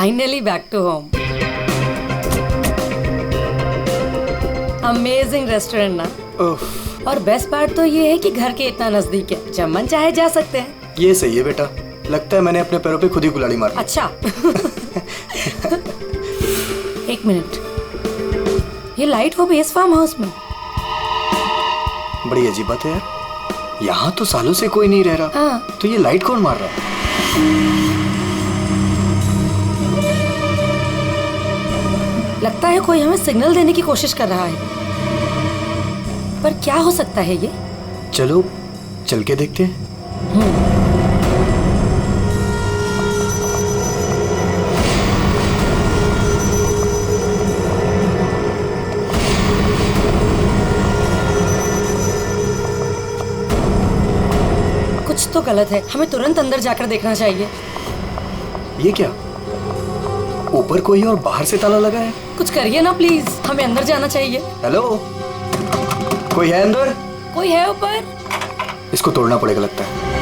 Finally back to home. Amazing restaurant ना। और best part तो ये है कि घर के इतना नजदीक है, जब मन चाहे जा सकते हैं। ये सही है बेटा, लगता है मैंने अपने पैरों पे खुद ही कुल्हाड़ी मारी। अच्छा। एक मिनट, ये लाइट वो भी इस फार्म हाउस में? बड़ी अजीब बात है यार, यहाँ तो सालों से कोई नहीं रह रहा। हाँ। तो ये लाइट कौन मार रहा है? लगता है कोई हमें सिग्नल देने की कोशिश कर रहा है, पर क्या हो सकता है ये? चलो चल के देखते हैं। कुछ तो गलत है, हमें तुरंत अंदर जाकर देखना चाहिए। ये क्या, ऊपर कोई और बाहर से ताला लगा है? कुछ करिए ना प्लीज, हमें अंदर जाना चाहिए। हेलो, कोई है अंदर? कोई है ऊपर? इसको तोड़ना पड़ेगा लगता है।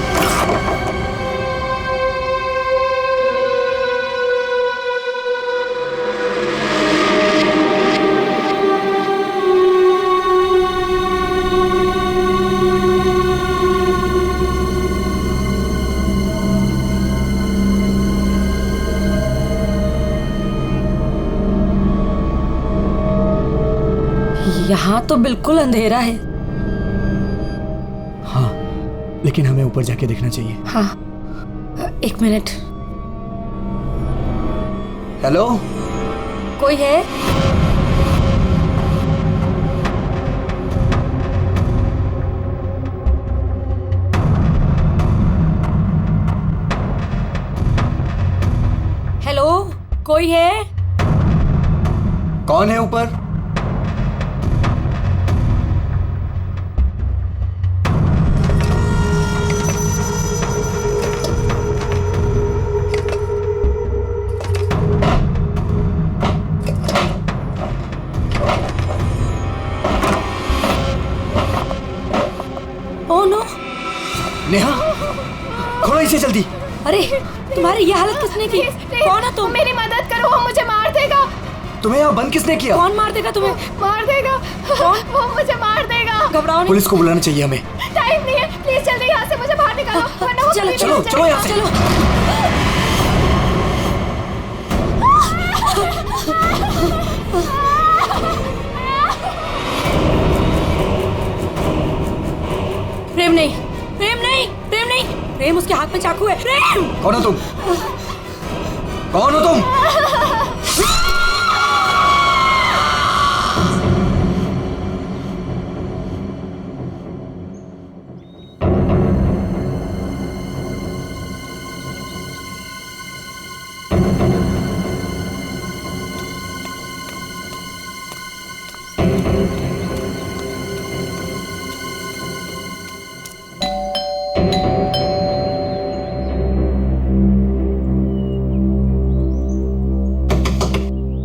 यहाँ तो बिल्कुल अंधेरा है। हाँ, लेकिन हमें ऊपर जाके देखना चाहिए। हाँ, एक मिनट। हेलो, कोई है? हेलो, कोई है? कौन है ऊपर? Oh no! नेहा, खोलो इसे जल्दी। अरे, तुम्हारी ये हालत किसने की? कौन है तुम? मेरी मदद करो, वो मुझे मार देगा। तुम्हें यहाँ बंद किसने किया? कौन मार देगा तुम्हें? मार देगा। कौन? वो मुझे मार देगा। घबराओ नहीं। पुलिस को बुलाना चाहिए हमें। टाइम नहीं है, प्लीज जल्दी यहाँ से मुझे बाहर निकालो, वरना वो चलो, पुलिस चलो, आ चलो यहाँ से। चलो। प्रेम नहीं, प्रेम नहीं, प्रेम नहीं, प्रेम उसके हाथ में चाकू है। प्रेम! कौन हो तुम? कौन हो तुम?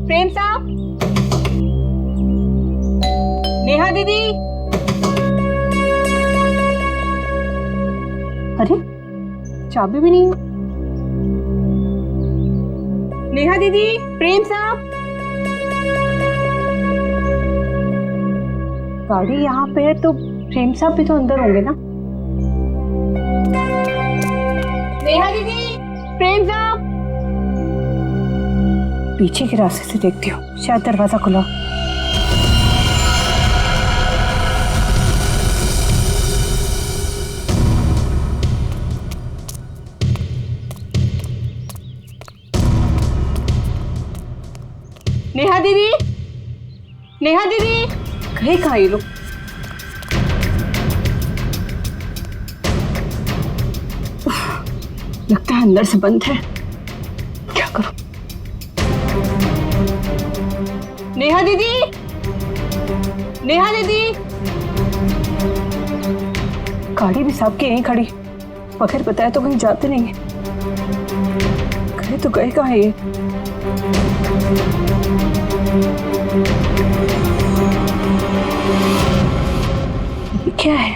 प्रेम साहब, नेहा दीदी। अरे, चाबी भी नहीं। नेहा दीदी, प्रेम साहब। गाड़ी यहाँ पे है तो प्रेम साहब भी तो अंदर होंगे ना। नेहा दीदी, प्रेम साहब। पीछे के रास्ते से देखती हूँ, शायद दरवाजा खुला। नेहा दीदी, नेहा दीदी, कहीं कहाँ ये लोग? लगता है अंदर से बंद है, क्या करूं? नेहा दीदी, नेहा दीदी। गाड़ी भी साहब के यहीं खड़ी, बगैर बताए तो कहीं जाते नहीं है। गए तो गए कहाँ ये? क्या है?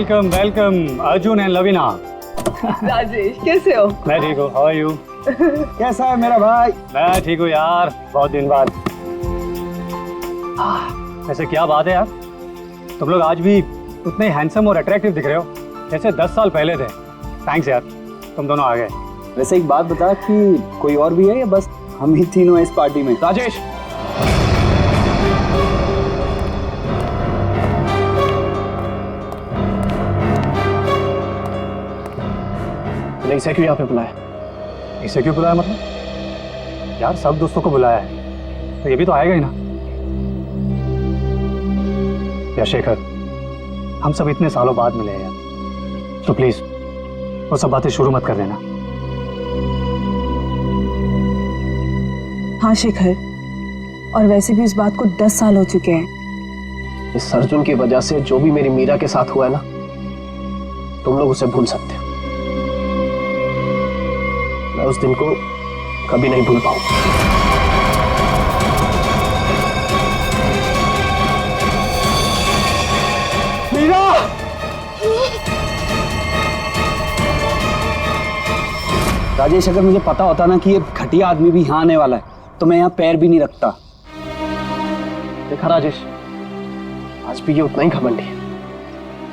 Welcome welcome Arjun and Lavina. Rajesh कैसे हो? मैं ठीक हूँ, हाउ आर यू? कैसा है मेरा भाई? मैं ठीक हूँ यार, बहुत दिन बाद। ऐसे क्या बात है यार, तुम लोग आज भी उतने हैंडसम और अट्रैक्टिव दिख रहे हो जैसे 10 साल पहले थे। थैंक्स यार, तुम दोनों आ गए। वैसे एक बात बता कि कोई और भी है या बस हम ही तीनों हैं इस पार्टी में? राजेश, इसे क्यों यहाँ पे बुलाया? इसे क्यों बुलाया मतलब? यार सब दोस्तों को बुलाया है तो ये भी तो आएगा ही ना। यार शेखर, हम सब इतने सालों बाद मिले हैं यार, तो प्लीज वो सब बातें शुरू मत कर देना। हाँ शिखर, और वैसे भी इस बात को 10 साल हो चुके हैं। इस अर्जुन की वजह से जो भी मेरी मीरा के साथ हुआ है ना, तुम लोग उसे भूल सकते हो। मैं उस दिन को कभी नहीं भूल पाऊंगा। मीरा! राजेश, अगर मुझे पता होता ना कि ये घटिया आदमी भी यहाँ आने वाला है तो मैं यहाँ पैर भी नहीं रखता। देखा राजेश, आज भी ये उतना ही घमंडी है,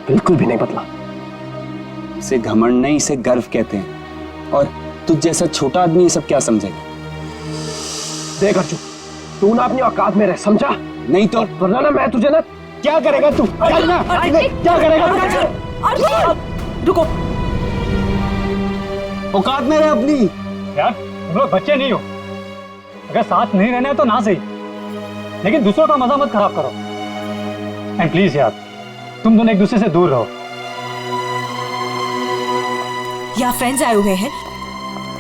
बिल्कुल भी नहीं बदला। इसे घमंड नहीं, इसे गर्व कहते हैं। और तुझ जैसा छोटा आदमी ये सब क्या समझेगा? देख अर्जुन, तू ना अपनी औकात में रह, समझा? नहीं तो वरना ना मैं तुझे ना। क्या करेगा तू? चलना। क्या करेगा तू? रुको, औकात में रह अपनी। यार तुम लोग बच्चे नहीं हो, अगर साथ नहीं रहना है तो ना सही, लेकिन दूसरों का मजा मत खराब करो। एंड प्लीज यार, तुम दोनों एक दूसरे से दूर रहो। यहाँ फ्रेंड्स आए हुए हैं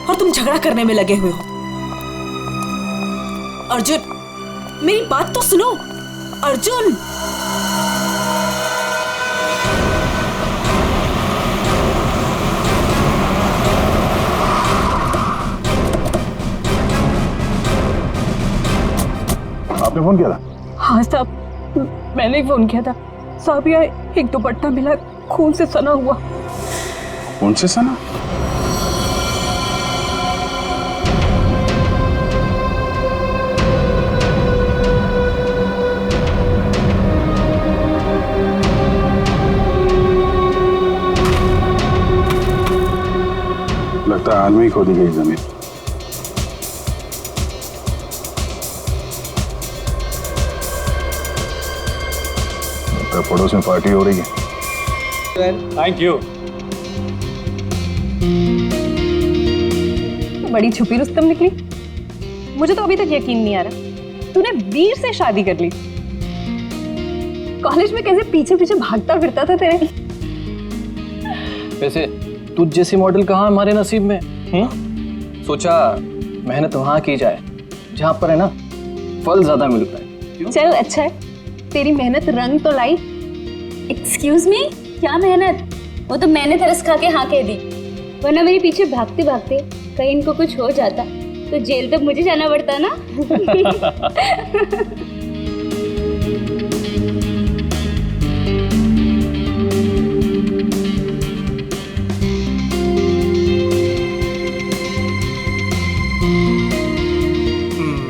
और तुम झगड़ा करने में लगे हुए हो। अर्जुन, मेरी बात तो सुनो। अर्जुन, आपने फोन किया था? हाँ साहब, मैंने ही फोन किया था। साहब यहाँ एक दुपट्टा मिला, खून से सना हुआ। कौन से सना? लगता है हाल में ही खोदी गई जमीन। पड़ोस में पार्टी हो रही है। Thank you. बड़ी छुपी रुस्तम निकली। मुझे तो अभी तक यकीन नहीं आ रहा तूने वीर से शादी कर ली। कॉलेज में कैसे पीछे पीछे भागता फिरता था तेरे। वैसे तुझ जैसी मॉडल कहाँ हमारे नसीब में? सोचा मेहनत वहां की जाए जहां पर है ना फल ज्यादा मिलता है। चल अच्छा है, तेरी मेहनत रंग तो लाई। एक्सक्यूज मी, क्या मेहनत? वो तो मैंने तरस खा के हाँ कह दी, वरना मेरे पीछे भागते भागते कहीं इनको कुछ हो जाता तो जेल तक मुझे जाना पड़ता ना।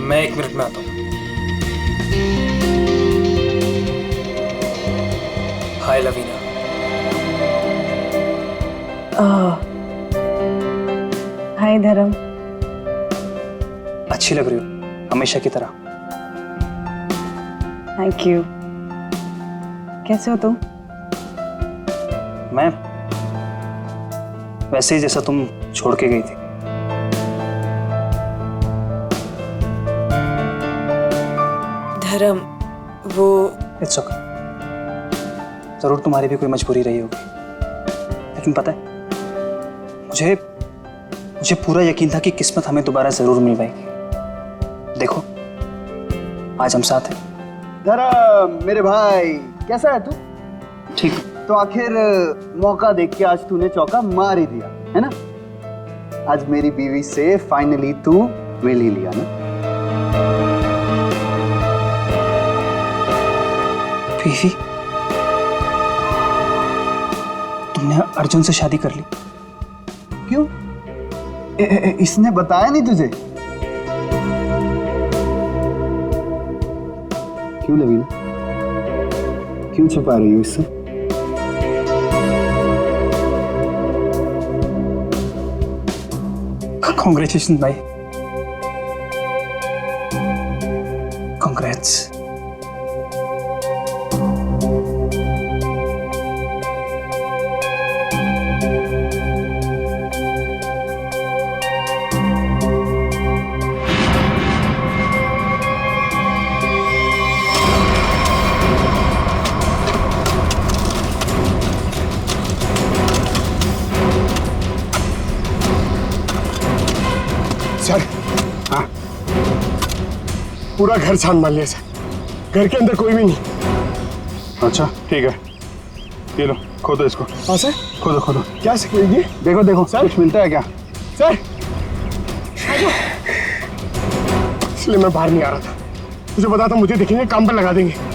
मैं 1 मिनट में आता हूँ। हाय लवीना। हाय धर्म। अच्छी लग रही हो हमेशा की तरह। Thank you. कैसे हो तुम? मैं वैसे ही जैसा तुम छोड़ के गई थी। धर्म, वो इट्स ओके। जरूर तुम्हारी भी कोई मजबूरी रही होगी, लेकिन पता है मुझे मुझे पूरा यकीन था कि किस्मत हमें दोबारा जरूर मिल पाएगी। देखो आज हम साथ हैं। धर्म मेरे भाई, कैसा है तू? ठीक। तो आखिर मौका देख के आज तूने चौका मार ही दिया है ना। आज मेरी बीवी से फाइनली तू मिल ही लिया ना। बीवी? तुमने अर्जुन से शादी कर ली। क्यों? इसने बताया नहीं तुझे? क्यों लवीना, क्यों छुपा रही हो इससे? कॉन्ग्रेचुलेशन भाई, कॉन्ग्रेट्स। सर, हाँ, पूरा घर छान मार लिया सर, घर के अंदर कोई भी नहीं। अच्छा ठीक है, ये लो खोदो इसको। हाँ सर, खोदो खोदो। क्या ये? देखो देखो सर? कुछ मिलता है क्या? सर, इसलिए मैं बाहर नहीं आ रहा था, मुझे पता था मुझे देखेंगे काम पर लगा देंगे।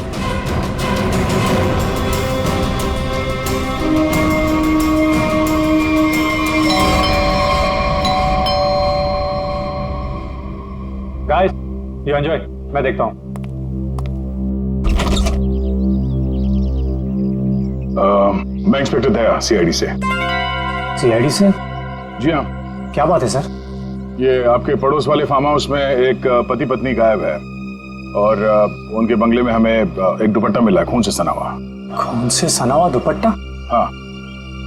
गाइस, यू एंजॉय, मैं देखता हूँ। मैं इंस्पेक्टर दया, सीआईडी से। सीआईडी से? जी हाँ, क्या बात है सर? ये आपके पड़ोस वाले फार्म हाउस में एक पति पत्नी गायब है और उनके बंगले में हमें एक दुपट्टा मिला है, खून से सना हुआ। खून से सना हुआ दुपट्टा? हाँ,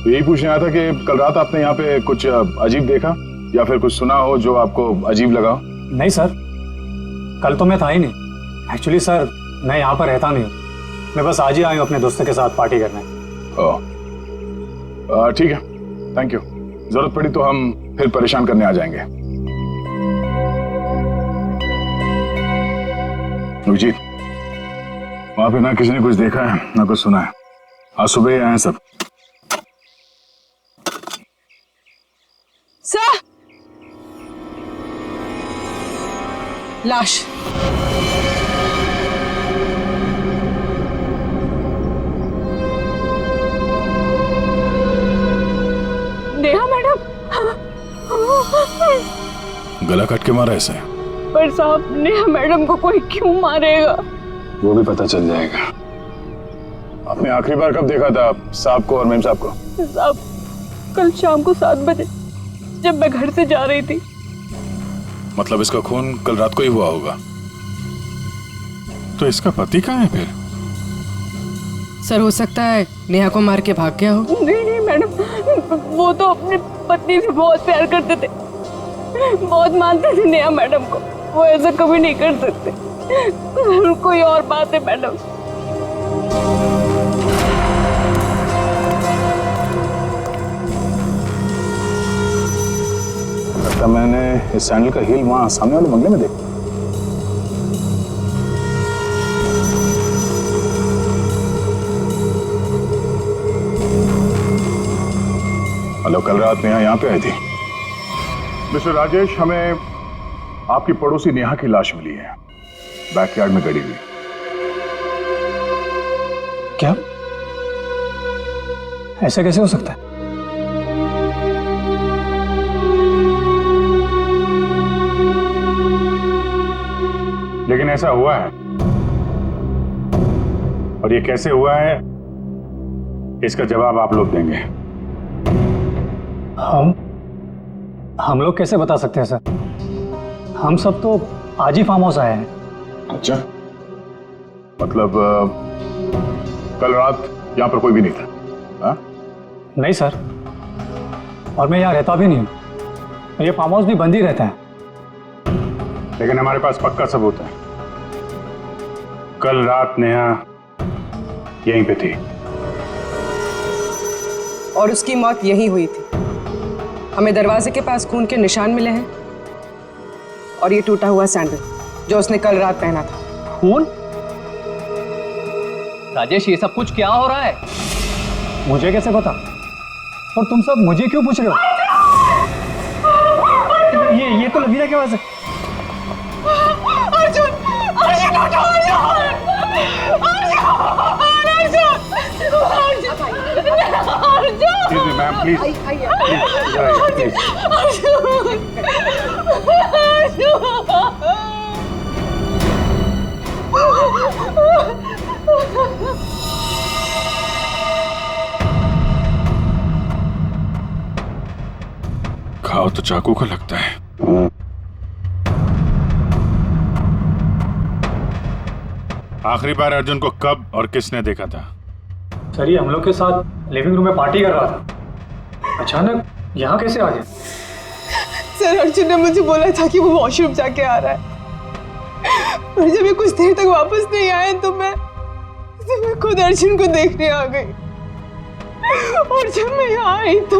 तो यही पूछने आया था कि कल रात आपने यहाँ पे कुछ अजीब देखा या फिर कुछ सुना हो जो आपको अजीब लगा? नहीं सर, कल तो मैं था ही नहीं। एक्चुअली सर, मैं यहाँ पर रहता नहीं हूँ, मैं बस आज ही आया हूँ अपने दोस्तों के साथ पार्टी करने। ओह, ठीक है, थैंक यू। जरूरत पड़ी तो हम फिर परेशान करने आ जाएंगे। अभिजीत, वहां पे ना किसी ने कुछ देखा है ना कुछ सुना है। आज सुबह ही आए हैं सब। सर, लाश। नेहा मैडम। गला काट के मारा ऐसे? पर साहब, नेहा मैडम को कोई क्यों मारेगा? वो भी पता चल जाएगा। आपने आखिरी बार कब देखा था साहब को और मेम साहब को? साहब, कल शाम को 7 बजे जब मैं घर से जा रही थी। मतलब इसका खून कल रात को ही हुआ होगा। तो इसका पति कहाँ है फिर? सर, हो सकता है नेहा को मार के भाग गया हो। नहीं मैडम, वो तो अपनी पत्नी से बहुत प्यार करते थे, बहुत मानते थे नेहा मैडम को। वो ऐसा कभी नहीं कर सकते। कोई और बात है मैडम। लगता मैंने इस सैंडल का हील वहां सामने वाले बंगले में देखा। हेलो, कल रात नेहा यहाँ पे आई थी। मिस्टर राजेश, हमें आपकी पड़ोसी नेहा की लाश मिली है, बैकयार्ड में गड़ी हुई। क्या? ऐसा कैसे हो सकता है? लेकिन ऐसा हुआ है, और ये कैसे हुआ है इसका जवाब आप लोग देंगे। हम लोग कैसे बता सकते हैं सर? हम सब तो आज ही फार्म हाउस आए हैं। अच्छा, मतलब कल रात यहाँ पर कोई भी नहीं था? हाँ? नहीं सर, और मैं यहाँ रहता भी नहीं हूँ। ये फार्म हाउस भी बंद ही रहता है। लेकिन हमारे पास पक्का सबूत है, कल रात नेहा यहीं पे थी। और उसकी मौत यही हुई थी। हमें दरवाजे के पास खून के निशान मिले हैं और ये टूटा हुआ सैंडल जो उसने कल रात पहना था। खून? राजेश, ये सब कुछ क्या हो रहा है? मुझे कैसे पता? और तुम सब मुझे क्यों पूछ रहे हो? ये तो लवीना की आवाज है। अर्जुन, अर्जुन उठो, Arjun, Arjun, Arjun, Arjun. Excuse me, ma'am, please. Please. घाव तो चाकू का लगता है। आखिरी बार अर्जुन को कब और किसने देखा था? सर ये हम लोग के साथ लिविंग रूम में पार्टी कर रहा था, अचानक यहाँ कैसे आ गया? सर अर्जुन ने मुझे बोला था कि वो वॉशरूम जाके आ रहा है, और जब ये कुछ देर तक वापस नहीं आए तो मैं खुद अर्जुन को देखने आ गई। और जब मैं यहाँ आई तो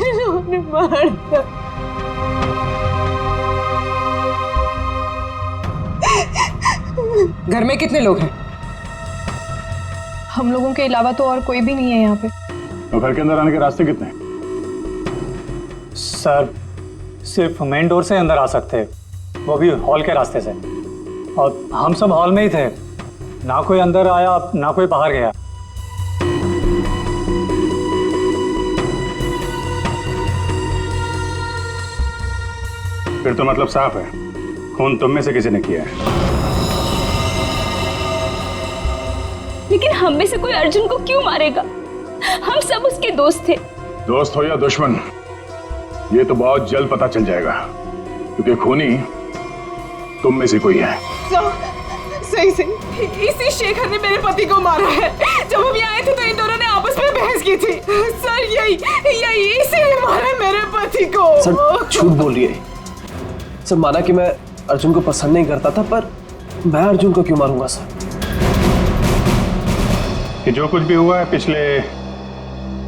इन्होंने मार दिया। घर में कितने लोग हैं? हम लोगों के अलावा तो और कोई भी नहीं है यहाँ पे। तो घर के अंदर आने के रास्ते कितने हैं? सर सिर्फ मेन डोर से अंदर आ सकते हैं, वो भी हॉल के रास्ते से, और हम सब हॉल में ही थे, ना कोई अंदर आया ना कोई बाहर गया। फिर तो मतलब साफ है, खून तुम में से किसी ने किया है। लेकिन हम में से कोई अर्जुन को क्यों मारेगा? हम सब उसके दोस्त थे। दोस्त हो या दुश्मन, ये तो बहुत जल्द पता चल जाएगा, क्योंकि खूनी तुम में से कोई है। सही इसी शेखर ने मेरे पति को मारा है। जब हम यहाँ आए थे तो इन दोनों ने आपस में बहस की थी। सर यही इसी ने मारा है मेरे पति को। सर झूठ बोल रही है। सर माना कि मैं अर्जुन को पसंद नहीं करता था, पर मैं अर्जुन को क्यों मारूंगा सर? कि जो कुछ भी हुआ है पिछले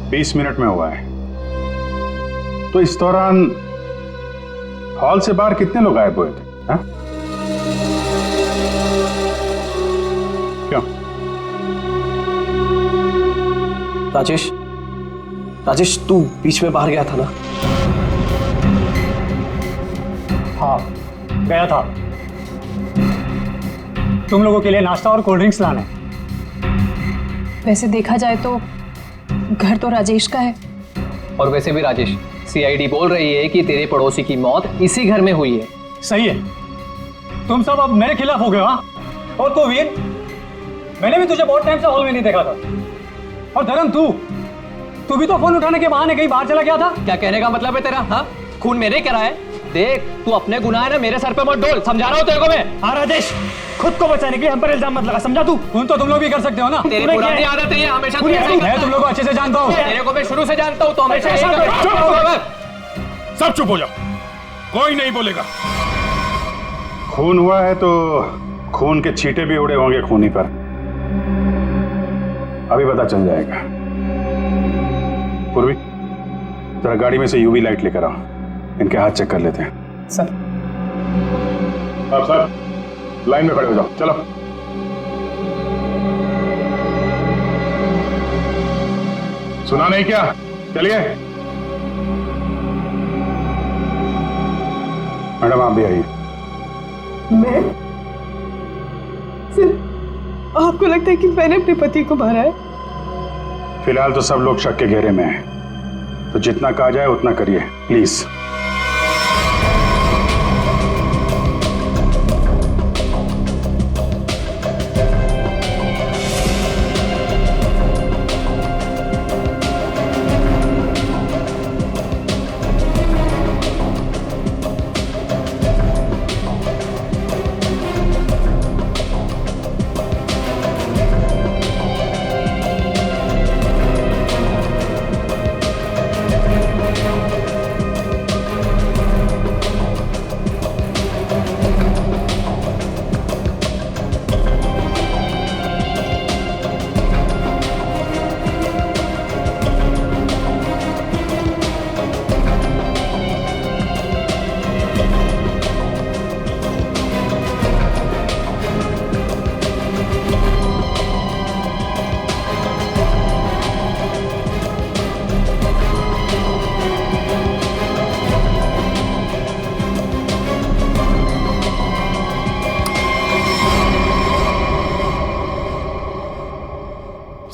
20 मिनट में हुआ है, तो इस दौरान हॉल से बाहर कितने लोग गायब हुए थे? हाँ? क्यों? राजेश तू बीच में बाहर गया था ना? हाँ गया था, तुम लोगों के लिए नाश्ता और कोल्ड ड्रिंक्स लाने। वैसे देखा जाए तो घर तो राजेश का है। और वैसे भी राजेश, सीआईडी बोल रही है कि तेरे पड़ोसी की मौत इसी घर में हुई है। सही है, तुम सब अब मेरे खिलाफ हो गए। हाँ, और तू वीर, मैंने भी तुझे बहुत टाइम से हॉल में नहीं देखा था। और धर्म तू भी तो फोन उठाने के बहाने कहीं बाहर चला गया था। क्या कहने का मतलब है तेरा? हाँ, खून मैंने करा है। देख तू अपने गुनाह है ना मेरे सर पे मत डोल, समझा रहा हूँ तेरे को मैं। हाँ राजेश, खुद को बचाने के लिए हम पर इल्जाम मत लगा, समझा तू? खून तो तुम लोग भी कर सकते हो ना। तेरी पुरानी आदत है, हमेशा मैं तुम लोग को अच्छे से जानता हूँ। तेरे को मैं शुरू से जानता हूँ, तो हमेशा सब चुप हो जाओ, कोई नहीं बोलेगा। खून हुआ है तो खून के छींटे भी उड़े होंगे खूनी पर, अभी पता चल जाएगा। पूर्वी जरा गाड़ी में से यूवी लाइट लेकर आओ, इनके हाथ चेक कर लेते हैं। सर आप सर लाइन में खड़े हो जाओ, चलो। सुना नहीं क्या? चलिए मैडम आप भी आइए। मैं? सर आपको लगता है कि मैंने अपने पति को मारा है? फिलहाल तो सब लोग शक के घेरे में हैं, तो जितना कहा जाए उतना करिए प्लीज।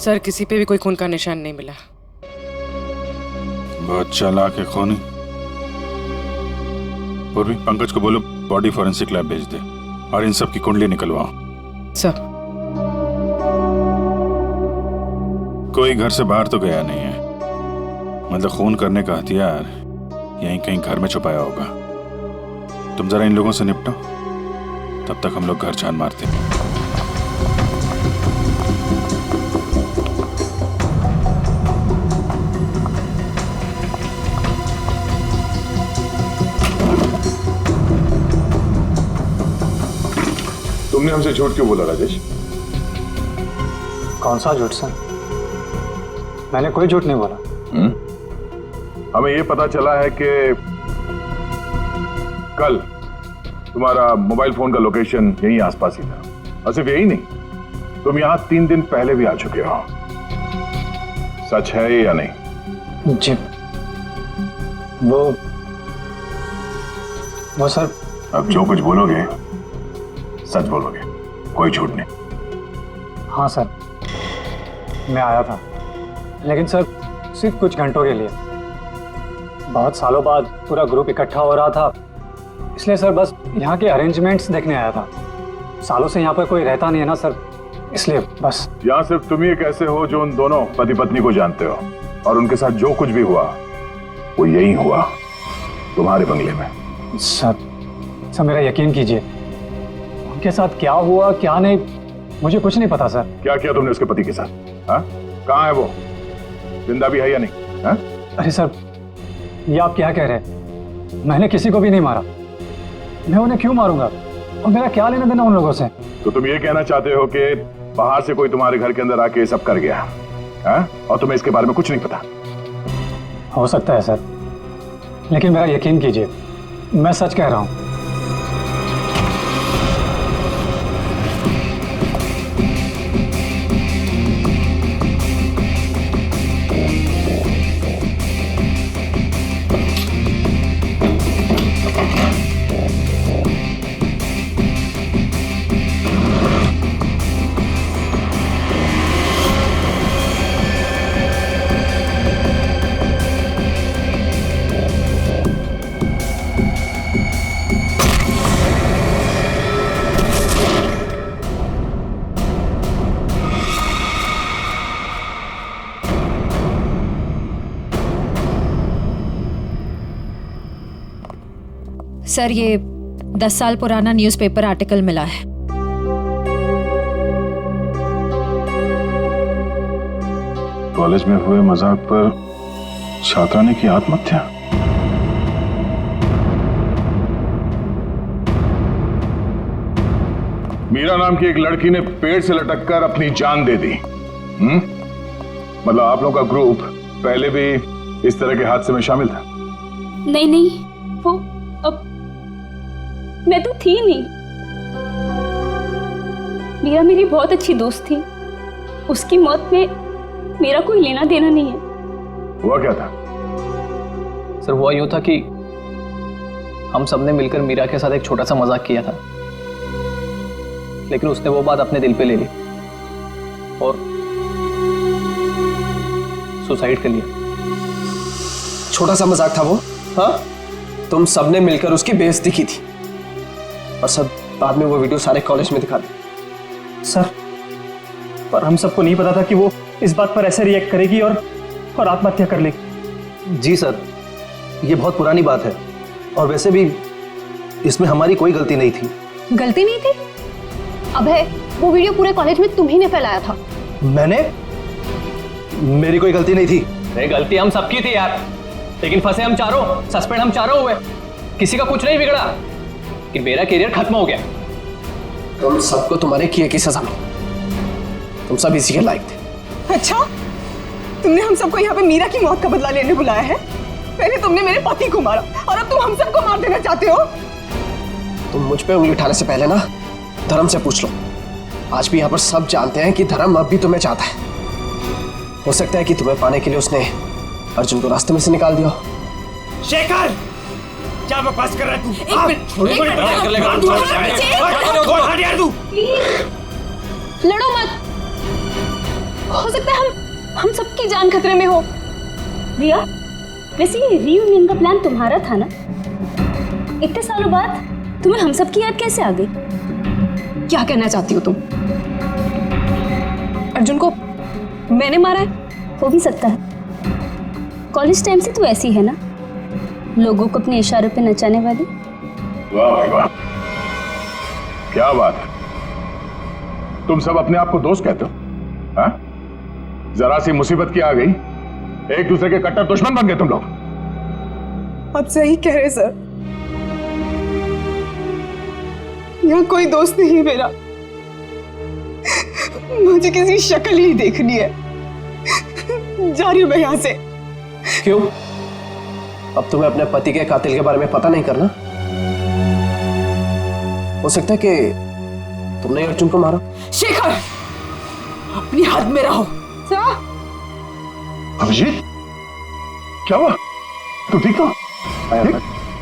सर किसी पे भी कोई खून का निशान नहीं मिला। बहुत चालाक है खूनी। पूर्वी, पंकज को बोलो बॉडी फॉरेंसिक लैब भेज दे और इन सब की कुंडली निकलवाओ। सर कोई घर से बाहर तो गया नहीं है, मतलब खून करने का हथियार यहीं कहीं घर में छुपाया होगा। तुम जरा इन लोगों से निपटो, तब तक हम लोग घर छान मारते हैं। तुमने हमसे झूठ क्यों बोला राजेश? कौन सा झूठ सर? मैंने कोई झूठ नहीं बोला। हमें ये पता चला है कि कल तुम्हारा मोबाइल फोन का लोकेशन यहीं आसपास ही था, और सिर्फ यही नहीं, तुम यहां 3 दिन पहले भी आ चुके हो। सच है ये या नहीं? जी वो सर। अब जो कुछ बोलोगे सच बोलोगे, कोई झूठ नहीं। हाँ सर, मैं आया था, लेकिन सर सिर्फ कुछ घंटों के लिए। बहुत सालों बाद पूरा ग्रुप इकट्ठा हो रहा था, इसलिए सर बस यहाँ के अरेंजमेंट्स देखने आया था। सालों से यहाँ पर कोई रहता नहीं है ना सर, इसलिए बस। यहाँ सिर्फ तुम ही कैसे हो जो उन दोनों पति पत्नी को जानते हो, और उनके साथ जो कुछ भी हुआ वो यही हुआ, तुम्हारे बंगले में। सर मेरा यकीन कीजिए, उनके साथ क्या हुआ क्या नहीं मुझे कुछ नहीं पता सर। क्या किया तुमने उसके पति के साथ? हाँ, कहाँ है वो? जिंदा भी है या नहीं? हाँ? अरे सर, ये आप क्या कह रहे हैं? मैंने किसी को भी नहीं मारा। मैं उन्हें क्यों मारूंगा, और मेरा क्या लेना देना उन लोगों से? तो तुम ये कहना चाहते हो कि बाहर से कोई तुम्हारे घर के अंदर आके ये सब कर गया, हाँ? और तुम्हें इसके बारे में कुछ नहीं पता? हो सकता है सर, लेकिन मेरा यकीन कीजिए, मैं सच कह रहा हूं। सर ये 10 साल पुराना न्यूज़पेपर आर्टिकल मिला है। कॉलेज में हुए मजाक पर छात्रा ने की आत्महत्या। मीरा नाम की एक लड़की ने पेड़ से लटककर अपनी जान दे दी। मतलब आप लोगों का ग्रुप पहले भी इस तरह के हादसे में शामिल था? नहीं, वो अब मैं तो थी नहीं। मीरा मेरी बहुत अच्छी दोस्त थी, उसकी मौत में मेरा कोई लेना देना नहीं है। हुआ क्या था? सर हुआ यूं था कि हम सबने मिलकर मीरा के साथ एक छोटा सा मजाक किया था, लेकिन उसने वो बात अपने दिल पे ले ली और सुसाइड कर लिया। छोटा सा मजाक था वो? हाँ, तुम सबने मिलकर उसकी बेइज्जती की थी और सब बाद में वो वीडियो सारे कॉलेज में दिखा दी। सर, पर हम सबको नहीं पता था कि वो इस बात पर ऐसे रिएक्ट करेगी और आत्महत्या कर लेगी। जी सर, ये बहुत पुरानी बात है और वैसे भी इसमें हमारी कोई गलती नहीं थी। गलती नहीं थी? अबे, वो वीडियो पूरे कॉलेज में तुम्ही ने फैलाया था। मैंने? मेरी कोई गलती नहीं थी। नहीं, गलती हम सबकी थी यार, लेकिन फंसे हम चारों, सस्पेंड हम चारों हुए। किसी का कुछ नहीं बिगड़ा कि मेरा करियर खत्म हो गया। तुम सबको तुम्हारे किए की सजा मिली। तुम सब इसी के लायक थे। अच्छा, तुमने हम सबको यहाँ पे मीरा की मौत का बदला लेने बुलाया है? पहले तुमने मेरे पति को मारा और अब तुम हम सबको मार देना चाहते हो? तुम मुझ पे उंगली उठाने से पहले ना धर्म से पूछ लो। आज भी यहाँ पर सब जानते हैं कि धर्म अब भी तुम्हें चाहता है। हो सकता है कि तुम्हें पाने के लिए उसने अर्जुन को रास्ते में से निकाल दिया। शेखर, क्या बकवास कर रहा है तू? लड़ो मत। हो सकता है हम सबकी जान खतरे में हो। रिया, वैसे ये रीयूनियन का प्लान तुम्हारा था ना? इतने सालों बाद तुम्हें हम सब की याद कैसे आ गई? क्या कहना चाहती हो तुम? अर्जुन को मैंने मारा है? हो भी सकता है। कॉलेज टाइम से तू ऐसी है ना, लोगों को अपने इशारों पे नचाने वाली। वाह भाई वाह, क्या बात है। तुम सब अपने आप को दोस्त कहते हो? हाँ? जरा सी मुसीबत की आ गई, एक दूसरे के कट्टर दुश्मन बन गए तुम लोग। आप सही कह रहे सर, यहाँ कोई दोस्त नहीं है मेरा। मुझे किसी शक्ल ही देखनी है। जा रही हूं मैं यहाँ से। क्यों? अब तुम्हें अपने पति के कातिल के बारे में पता नहीं करना? हो सकता है कि तुमने अर्जुन को मारा। शेखर, अपनी हद में रहो। अभिजीत, क्या हुआ? तू ठीक हो?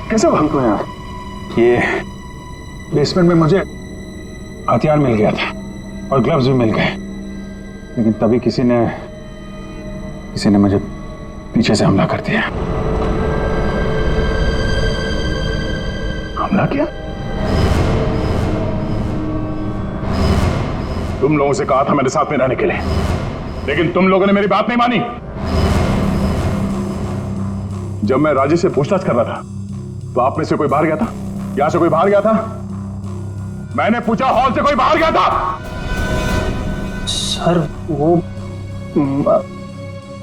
कैसे हुआ? हमको यहाँ ये बेसमेंट में मुझे हथियार मिल गया था और ग्लव्स भी मिल गए, लेकिन तभी किसी ने मुझे पीछे से हमला कर दिया। हमला किया? तुम लोगों से कहा था मेरे साथ में रहने के लिए, लेकिन तुम लोगों ने मेरी बात नहीं मानी। जब मैं राजेश से पूछताछ कर रहा था तो आप में से कोई बाहर गया था? यहां से कोई बाहर गया था? मैंने पूछा, हॉल से कोई बाहर गया था? सर वो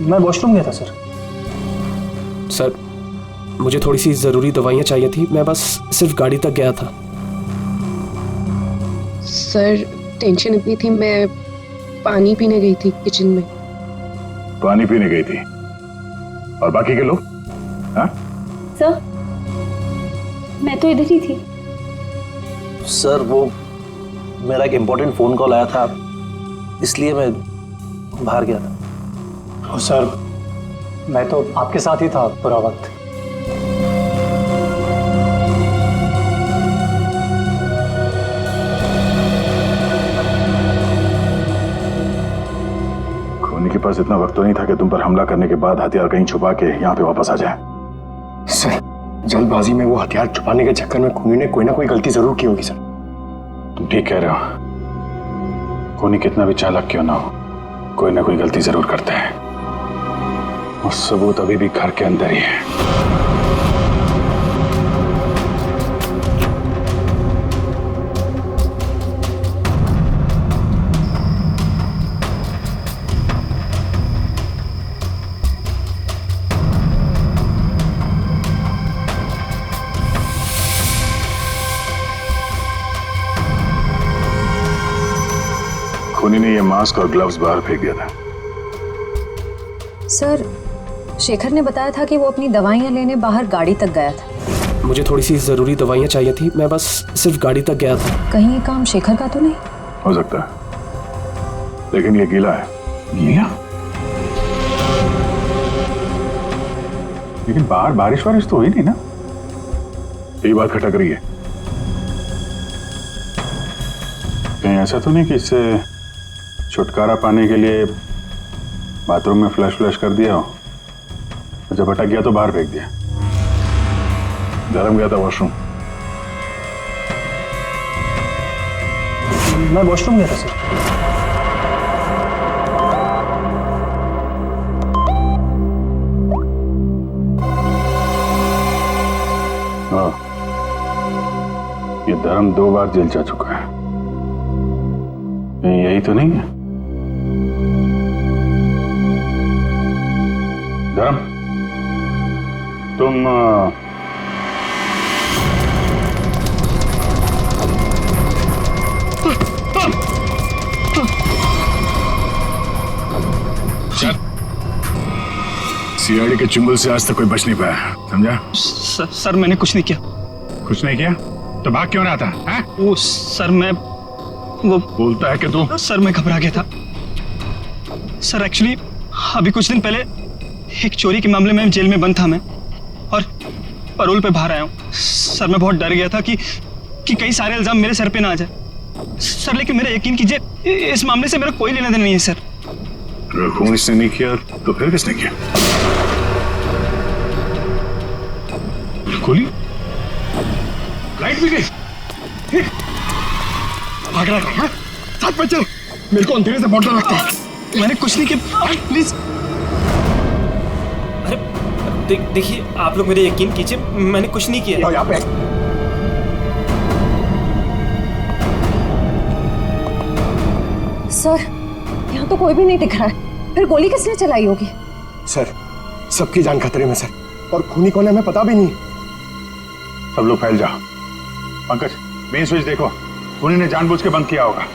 मैं वॉशरूम गया था सर। सर, मुझे थोड़ी सी जरूरी दवाइयां चाहिए थी, मैं बस सिर्फ गाड़ी तक गया था। सर टेंशन इतनी थी, मैं पानी पीने गई थी किचन में। पानी पीने गई थी? और बाकी के लोग? हाँ? सर, मैं तो इधर ही थी। सर वो मेरा एक इम्पोर्टेंट फोन कॉल आया था, इसलिए मैं बाहर गया था। ओ सर, मैं तो आपके साथ ही था पूरा वक्त। खूनी के पास इतना वक्त तो नहीं था कि तुम पर हमला करने के बाद हथियार कहीं छुपा के यहाँ पे वापस आ जाए। सर, जल्दबाजी में वो हथियार छुपाने के चक्कर में खूनी ने कोई ना कोई गलती जरूर की होगी सर। तुम ठीक कह रहे हो। खूनी कितना भी चालाक क्यों ना हो, कोई ना कोई गलती जरूर करते हैं, और सबूत अभी भी घर के अंदर ही है। खूनी ने ये मास्क और ग्लव्स बाहर फेंक दिया था। सर, शेखर ने बताया था कि वो अपनी दवाइयां लेने बाहर गाड़ी तक गया था। मुझे थोड़ी सी जरूरी दवाइयां चाहिए थी, मैं बस सिर्फ गाड़ी तक गया था। कहीं ये काम शेखर का तो नहीं? हो सकता है, लेकिन ये गीला है। गीला? लेकिन बाहर बारिश वारिश तो हुई नहीं ना? यही बात खटक रही है। कहीं ऐसा तो नहीं कि इससे छुटकारा पाने के लिए बाथरूम में फ्लश कर दिया हो, जब अटक गया तो बाहर फेंक दिया? धर्म गया था वॉशरूम? मैं वॉशरूम गया था सर। हाँ, ये धर्म 2 बार जेल जा चुका है। यही तो नहीं है? धर्म, तुम सीआईडी के चुंगल से आज तक कोई बच नहीं पाया, समझा? सर मैंने कुछ नहीं किया। कुछ नहीं किया तो भाग क्यों रहा था? हैं? वो सर मैं वो बोलता है कि तू? सर मैं घबरा गया था सर। एक्चुअली अभी कुछ दिन पहले एक चोरी के मामले में जेल में बंद था मैं, और पैरोल पे बाहर आया हूँ। सर मैं बहुत डर गया था कि कई सारे इल्जाम मेरे सर पे ना आ जाए सर, लेकिन मेरा यकीन कीजिए इस मामले से मेरा कोई लेना देना नहीं है सर। अगर खून इसने नहीं किया तो फिर किसने किया? गोली? लाइट भी गई। भाग रहा है? साथ में चल। मेरे को अंधेरे से बहुत डर लगता है। मैंने कुछ नहीं किया, प्लीज। अरे देखिए, आप लोग मेरे यकीन कीजिए, मैंने कुछ नहीं किया। यहाँ पे सर, यहाँ तो कोई भी नहीं दिख रहा है, फिर गोली किसने चलाई होगी? सर, सबकी जान खतरे में सर, और खूनी कौन है हमें पता भी नहीं। सब लोग फैल जाओ। पंकज, मेन स्विच देखो, खूनी ने जानबूझ के बंद किया होगा।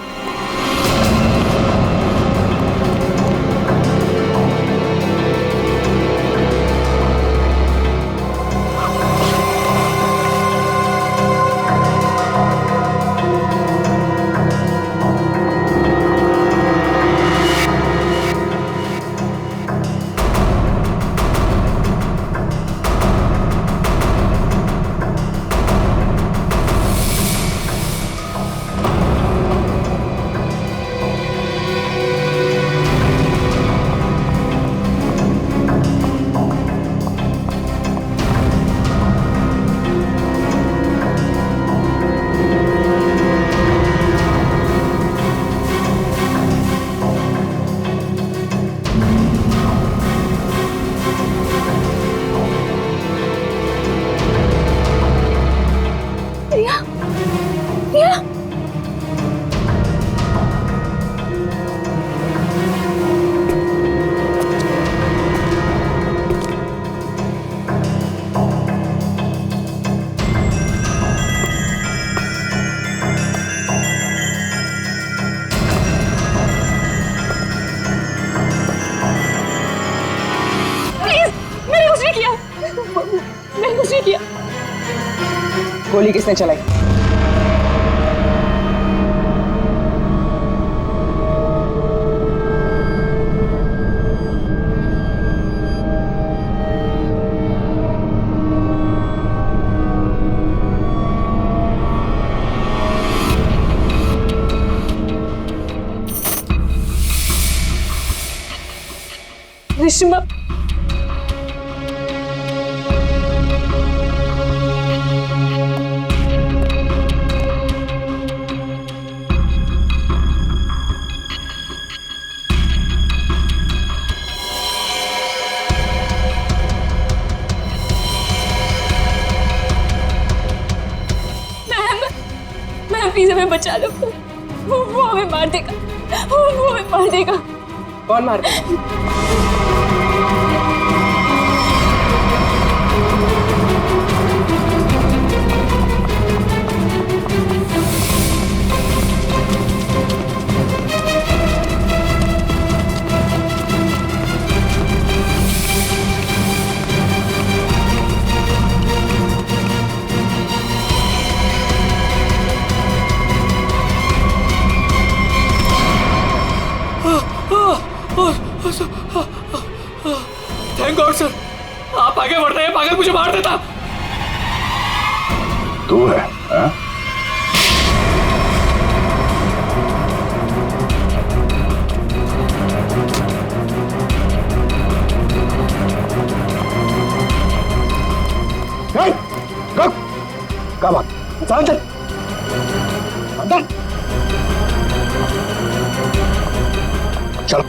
मैंने कुछ नहीं किया। गोली किसने चलाई? रेशमा, प्लीज हमें बचा लो। वो हमें मार देगा, वो हमें मार देगा। कौन मार देगा? थैंक गॉड सर, आप आगे बढ़ रहे हैं, पागल मुझे मार देता। तू है हा? क्या बात? अंदर अंदर चलो।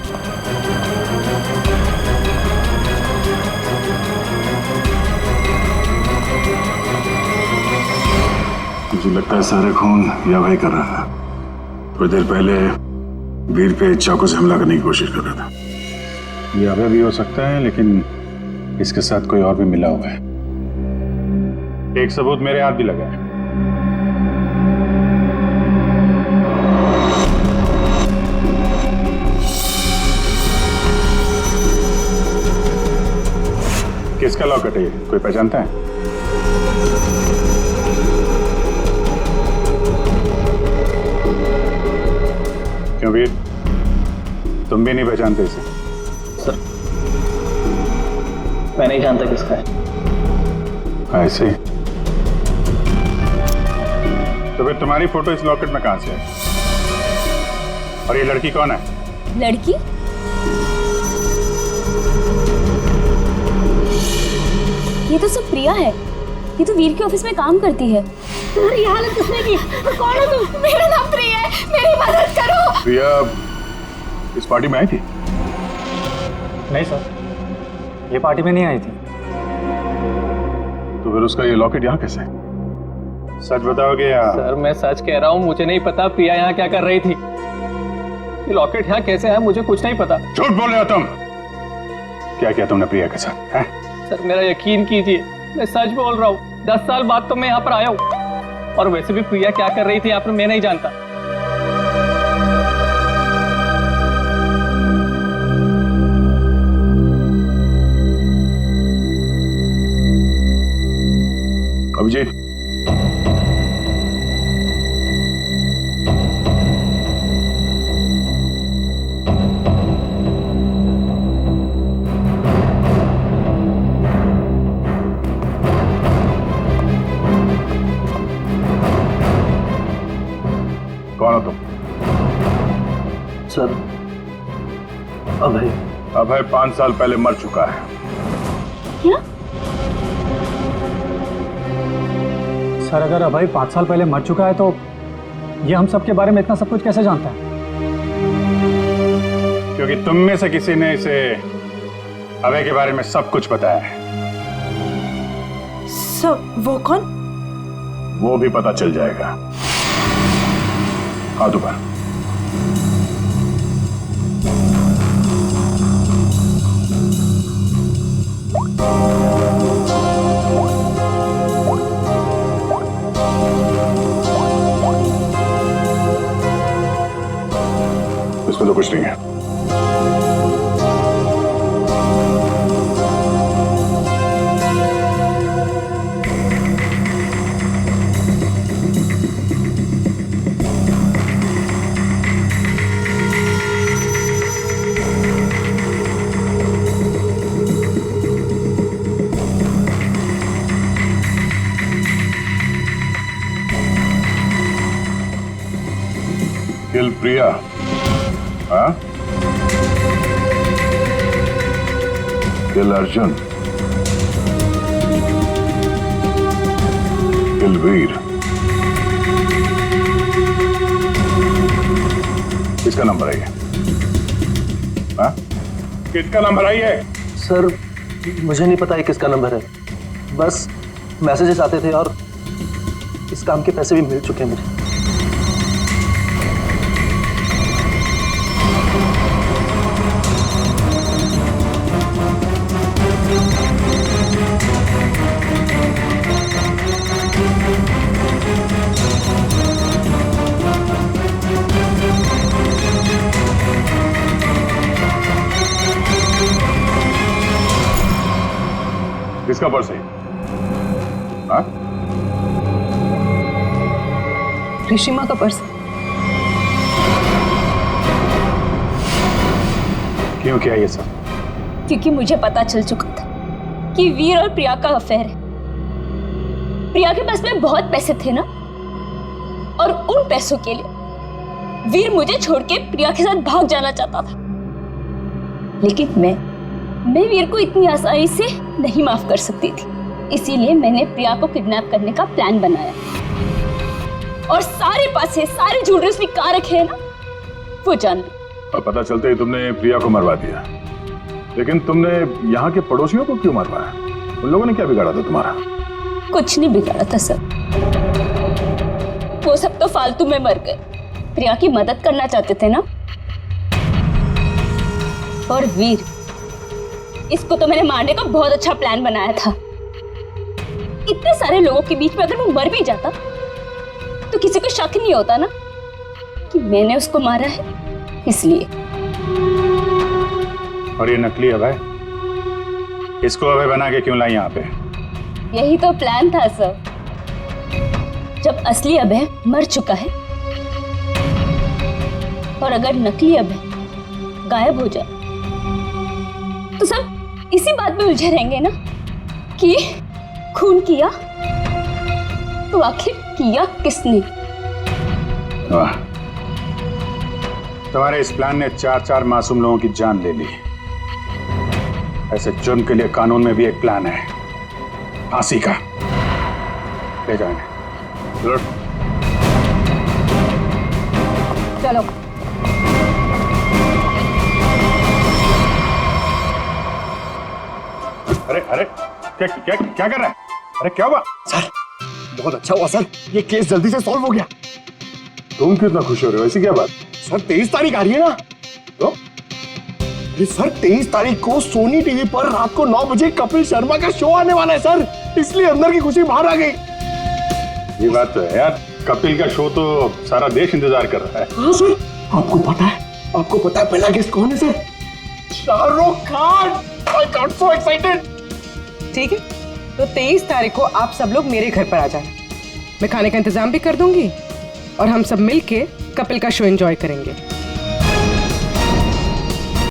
मुझे लगता है सारे खून या भाई कर रहा था। थोड़ी देर पहले वीर पे चाकू से हमला करने की कोशिश कर रहा था। ये अभय भी हो सकता है, लेकिन इसके साथ कोई और भी मिला हुआ है। एक सबूत मेरे हाथ भी लगा है। किसका लॉकेट है ये? कोई पहचानता है? क्यों वीर, तुम भी नहीं पहचानते इसे? सर, मैं नहीं जानता किसका है। ऐसे तो फिर तुम्हारी फोटो इस लॉकेट में कहां से है? और ये लड़की कौन है? लड़की? ये तो सब प्रिया है। ये तो वीर के ऑफिस में काम करती है। तुम्हारी हालत किसने की? कौन हो तुम? मेरा नाम प्रिया है, मेरी मदद करो। प्रिया इस पार्टी में आई थी? नहीं सर, ये पार्टी में नहीं आई थी। तो फिर उसका ये लॉकेट यहाँ कैसे? सच बताओगे या? सर मैं सच कह रहा हूँ, मुझे नहीं पता प्रिया यहाँ क्या कर रही थी। ये लॉकेट यहाँ कैसे है मुझे कुछ नहीं पता। झूठ बोल रहे हो तुम। क्या किया तुमने प्रिया के साथ? हैं? सर मेरा यकीन कीजिए, मैं सच बोल रहा हूँ। 10 साल बाद तो मैं यहाँ पर आया हूँ, और वैसे भी प्रिया क्या कर रही थी यहाँ पर मैं नहीं जानता। अभिजीत, कौन हो तुम? सर अभय। अभय 5 साल पहले मर चुका है। क्या? सर अगर अभय 5 साल पहले मर चुका है तो ये हम सब के बारे में इतना सब कुछ कैसे जानता है? क्योंकि तुम में से किसी ने इसे अभय के बारे में सब कुछ बताया है। सर वो कौन? वो भी पता चल जाएगा। हाथ ऊपर। इसमें तो कुछ नहीं है। किल प्रिया, हाँ? किल अर्जुन, किल वीर। किसका नंबर आई है? हाँ? किसका नंबर आई है? सर मुझे नहीं पता ये किसका नंबर है, बस मैसेजेस आते थे और इस काम के पैसे भी मिल चुके हैं मुझे। किसका पर्स है? हाँ? ऋषिमा का पर्स। क्यों किया ये सब? क्योंकि मुझे पता चल चुका था कि वीर और प्रिया का अफेयर है। प्रिया के पास में बहुत पैसे थे ना, और उन पैसों के लिए वीर मुझे छोड़ के प्रिया के साथ भाग जाना चाहता था। लेकिन मैं वीर को इतनी आसानी से नहीं माफ कर सकती थी, इसीलिए मैंने प्रिया को किडनैप करने का प्लान बनाया। और सारे पैसे, सारे ज्वेलरी उसने कहाँ रखे हैं ना, वो जान ली। और पता चलते ही तुमने प्रिया को मरवा दिया। लेकिन तुमने यहाँ के पड़ोसियों को क्यों मरवाया? उन लोगों ने क्या बिगाड़ा था तुम्हारा? कुछ नहीं बिगाड़ा था सर, वो सब तो फालतू में मर गए। प्रिया की मदद करना चाहते थे ना। और वीर, इसको तो मैंने मारने का बहुत अच्छा प्लान बनाया था। इतने सारे लोगों के बीच में अगर वो मर भी जाता तो किसी को शक नहीं होता ना कि मैंने उसको मारा है, इसलिए। और ये नकली अभय, इसको अभय बना के क्यों लाई यहाँ पे? यही तो प्लान था सर। जब असली अभय मर चुका है और अगर नकली अभय गायब हो जाए तो सब इसी बात में उलझे रहेंगे ना कि खून किया तो आखिर किया किसने। वाह, तुम्हारे इस प्लान ने 4 मासूम लोगों की जान ले ली। ऐसे जुर्म के लिए कानून में भी एक प्लान है, फांसी का। ले जाओ इन्हें। चलो। चलो। अरे अरे क्या क्या क्या कर रहा है? अरे क्या हुआ? सर बहुत अच्छा हुआ सर, ये केस जल्दी से सॉल्व हो गया। तुम क्यों इतना खुश हो रहे हो? ऐसी क्या बात? सर 23 तारीख आ रही है ना? तो अरे सर 23 तारीख को सोनी टीवी पर रात को 9 बजे कपिल शर्मा का शो आने वाला है सर, इसलिए अंदर की खुशी बाहर आ गई। ये बात तो है यार, कपिल का शो तो सारा देश इंतजार कर रहा है। हाँ सर, आपको पता है पहला गेस्ट कौन है sir? Shahrukh Khan. I got so excited। ठीक है, तो 23 तारीख को आप सब लोग मेरे घर पर आ जाना। मैं खाने का इंतजाम भी कर दूंगी और हम सब मिलके कपिल का शो एंजॉय करेंगे।